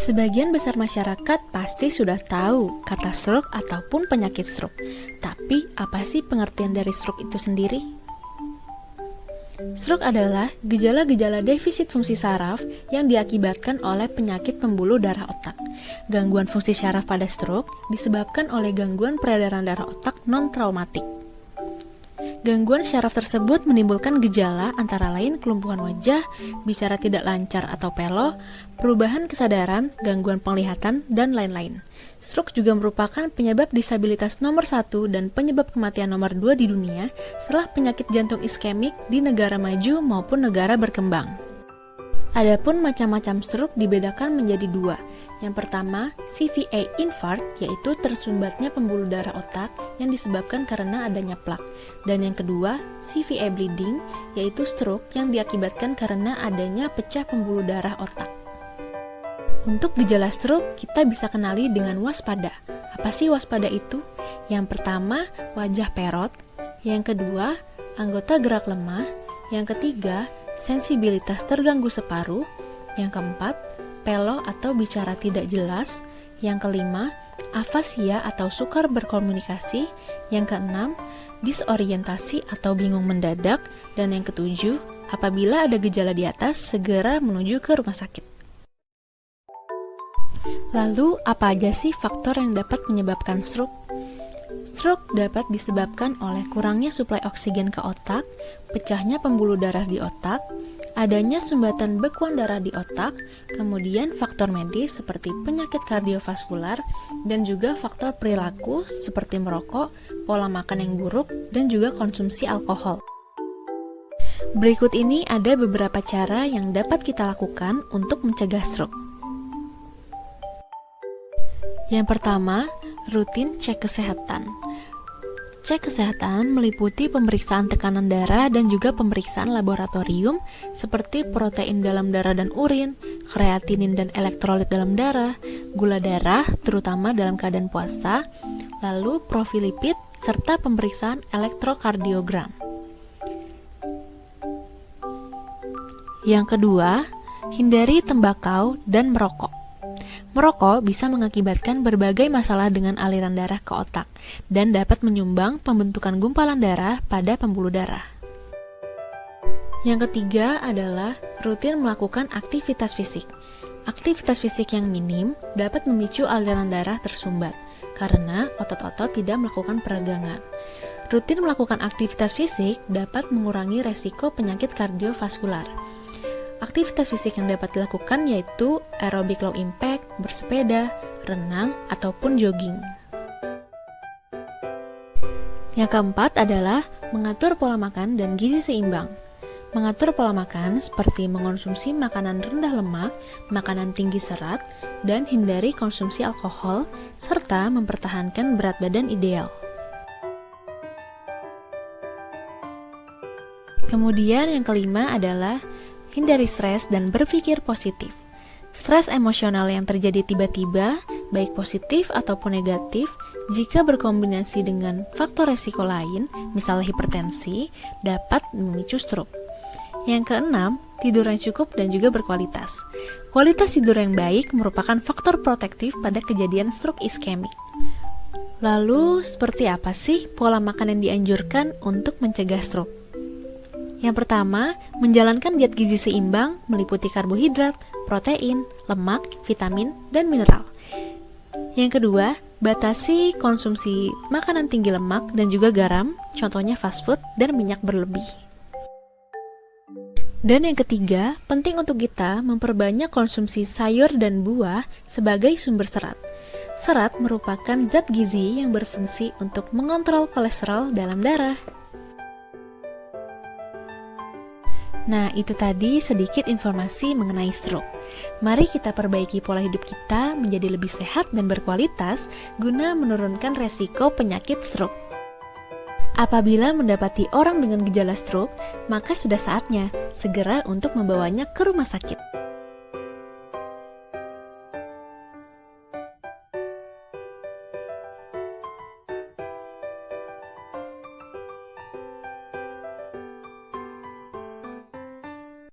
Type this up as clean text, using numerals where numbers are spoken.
Sebagian besar masyarakat pasti sudah tahu kata stroke ataupun penyakit stroke. Tapi apa sih pengertian dari stroke itu sendiri? Stroke adalah gejala-gejala defisit fungsi saraf yang diakibatkan oleh penyakit pembuluh darah otak. Gangguan fungsi saraf pada stroke disebabkan oleh gangguan peredaran darah otak non-traumatik. Gangguan syaraf tersebut menimbulkan gejala antara lain kelumpuhan wajah, bicara tidak lancar atau pelo, perubahan kesadaran, gangguan penglihatan, dan lain-lain. Stroke juga merupakan penyebab disabilitas nomor 1 dan penyebab kematian nomor 2 di dunia setelah penyakit jantung iskemik di negara maju maupun negara berkembang. Adapun macam-macam stroke dibedakan menjadi 2. Yang pertama, CVA infarct, yaitu tersumbatnya pembuluh darah otak yang disebabkan karena adanya plak. Dan yang kedua, CVA bleeding, yaitu stroke yang diakibatkan karena adanya pecah pembuluh darah otak. Untuk gejala stroke, kita bisa kenali dengan waspada. Apa sih waspada itu? Yang pertama, wajah perot. Yang kedua, anggota gerak lemah. Yang ketiga, sensibilitas terganggu separuh. Yang keempat, pelo atau bicara tidak jelas. Yang kelima, afasia atau sukar berkomunikasi. Yang keenam, disorientasi atau bingung mendadak. Dan yang ketujuh, apabila ada gejala di atas, segera menuju ke rumah sakit. Lalu, apa aja sih faktor yang dapat menyebabkan stroke? Stroke dapat disebabkan oleh kurangnya suplai oksigen ke otak, pecahnya pembuluh darah di otak, adanya sumbatan bekuan darah di otak, kemudian faktor medis seperti penyakit kardiovaskular, dan juga faktor perilaku seperti merokok, pola makan yang buruk, dan juga konsumsi alkohol. Berikut ini ada beberapa cara yang dapat kita lakukan untuk mencegah stroke. Yang pertama, rutin cek kesehatan. Cek kesehatan meliputi pemeriksaan tekanan darah dan juga pemeriksaan laboratorium seperti protein dalam darah dan urin, kreatinin dan elektrolit dalam darah, gula darah terutama dalam keadaan puasa, lalu profil lipid serta pemeriksaan elektrokardiogram. Yang kedua, hindari tembakau dan merokok. Merokok bisa mengakibatkan berbagai masalah dengan aliran darah ke otak dan dapat menyumbang pembentukan gumpalan darah pada pembuluh darah. Yang ketiga adalah rutin melakukan aktivitas fisik. Aktivitas fisik yang minim dapat memicu aliran darah tersumbat karena otot-otot tidak melakukan peregangan. Rutin melakukan aktivitas fisik dapat mengurangi resiko penyakit kardiovaskular. Aktivitas fisik yang dapat dilakukan yaitu aerobik low impact, bersepeda, renang, ataupun jogging. Yang keempat adalah mengatur pola makan dan gizi seimbang. Mengatur pola makan seperti mengonsumsi makanan rendah lemak, makanan tinggi serat, dan hindari konsumsi alkohol, serta mempertahankan berat badan ideal. Kemudian yang kelima adalah hindari stres dan berpikir positif. Stres emosional yang terjadi tiba-tiba, baik positif ataupun negatif, jika berkombinasi dengan faktor resiko lain, misalnya hipertensi, dapat memicu stroke. Yang keenam, tidur yang cukup dan juga berkualitas. Kualitas tidur yang baik merupakan faktor protektif pada kejadian stroke iskemik. Lalu, seperti apa sih pola makan yang dianjurkan untuk mencegah stroke? Yang pertama, menjalankan diet gizi seimbang meliputi karbohidrat, protein, lemak, vitamin, dan mineral. Yang kedua, batasi konsumsi makanan tinggi lemak dan juga garam, contohnya fast food dan minyak berlebih. Dan yang ketiga, penting untuk kita memperbanyak konsumsi sayur dan buah sebagai sumber serat. Serat merupakan zat gizi yang berfungsi untuk mengontrol kolesterol dalam darah. Nah, itu tadi sedikit informasi mengenai stroke. Mari kita perbaiki pola hidup kita menjadi lebih sehat dan berkualitas guna menurunkan resiko penyakit stroke. Apabila mendapati orang dengan gejala stroke, maka sudah saatnya segera untuk membawanya ke rumah sakit.